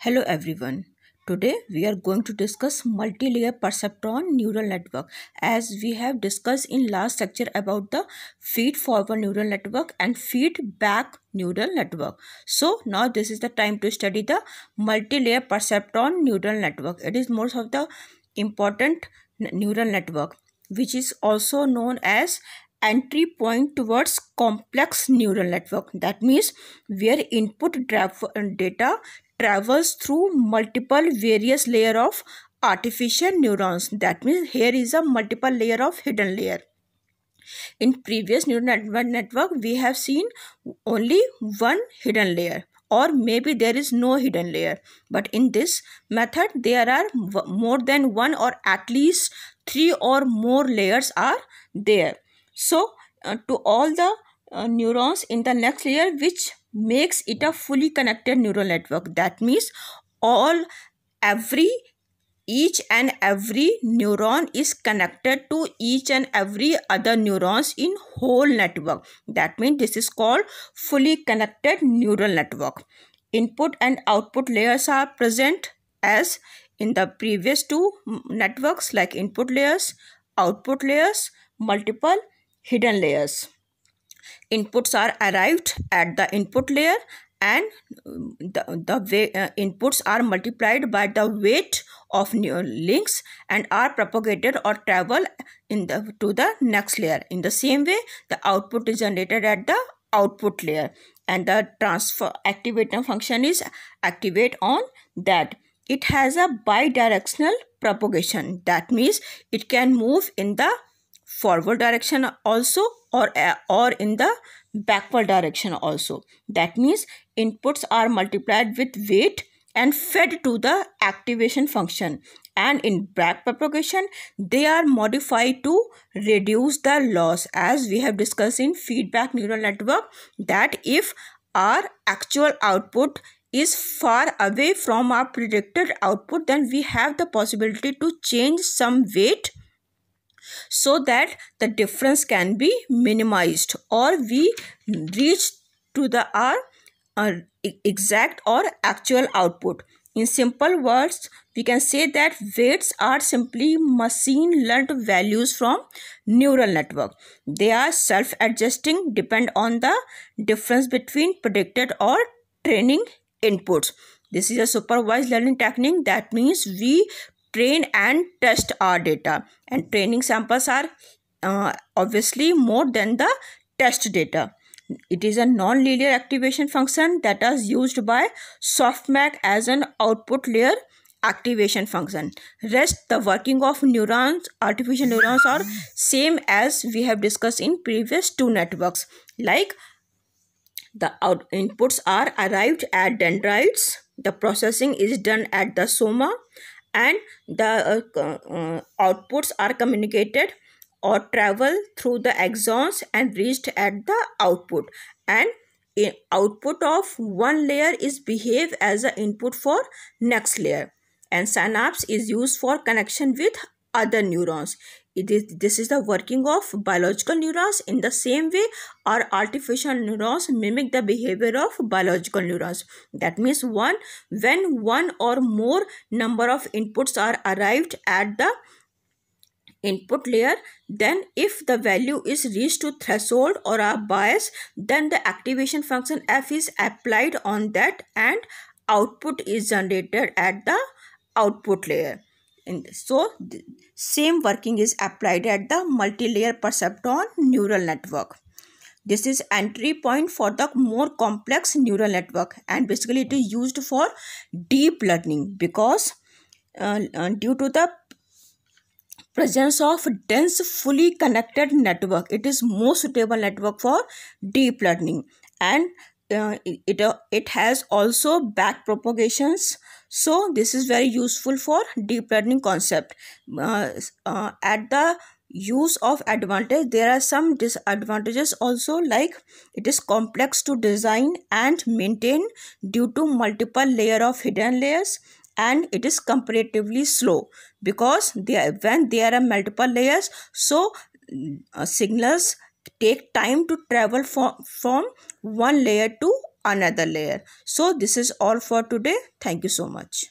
Hello everyone. Today we are going to discuss multi-layer perceptron neural network, as we have discussed in last lecture about the feed-forward neural network and feedback neural network. So now this is the time to study the multi-layer perceptron neural network. It is most of the important neural network, which is also known as entry point towards complex neural network. That means where input data travels through multiple various layer of artificial neurons. That means here is a multiple layer of hidden layer. In previous neural network we have seen only one hidden layer, or maybe there is no hidden layer, but in this method there are more than one, or at least three or more layers are there. So to all the neurons in the next layer, which makes it a fully connected neural network. That means each and every neuron is connected to each and every other neurons in whole network. That means this is called fully connected neural network. Input and output layers are present as in the previous two networks, like input layers, output layers, multiple hidden layers. Inputs are arrived at the input layer, and inputs are multiplied by the weight of new links and are propagated or travel to the next layer. In the same way, the output is generated at the output layer, and the transfer activator function is activate on that. It has a bidirectional propagation. That means it can move in the forward direction also, or in the backward direction also. That means inputs are multiplied with weight and fed to the activation function, and in back propagation they are modified to reduce the loss, as we have discussed in feedback neural network, that if our actual output is far away from our predicted output, then we have the possibility to change some weight so that the difference can be minimized, or we reach to the our exact or actual output. In simple words, we can say that weights are simply machine learned values from neural network. They are self-adjusting, depend on the difference between predicted or training inputs. This is a supervised learning technique. That means we train and test our data, and training samples are obviously more than the test data. It is a non-linear activation function that is used by softmax as an output layer activation function. Rest the working of neurons, artificial neurons, are same as we have discussed in previous two networks. Like the inputs are arrived at dendrites, the processing is done at the soma, and the outputs are communicated or travel through the axons and reached at the output, and output of one layer is behave as an input for next layer, and synapse is used for connection with other neurons. This is the working of biological neurons. In the same way, our artificial neurons mimic the behavior of biological neurons. That means when one or more number of inputs are arrived at the input layer, then if the value is reached to threshold or a bias, then the activation function f is applied on that, and output is generated at the output layer. And so same working is applied at the multi-layer perceptron neural network. This is entry point for the more complex neural network, and basically it is used for deep learning, because due to the presence of dense fully connected network, it is more suitable network for deep learning, and it has also back propagations. So this is very useful for deep learning concept. At the use of advantage, there are some disadvantages also, like it is complex to design and maintain due to multiple layer of hidden layers, and it is comparatively slow, because when there are multiple layers, so signals take time to travel from one layer to another layer. So this is all for today. Thank you so much.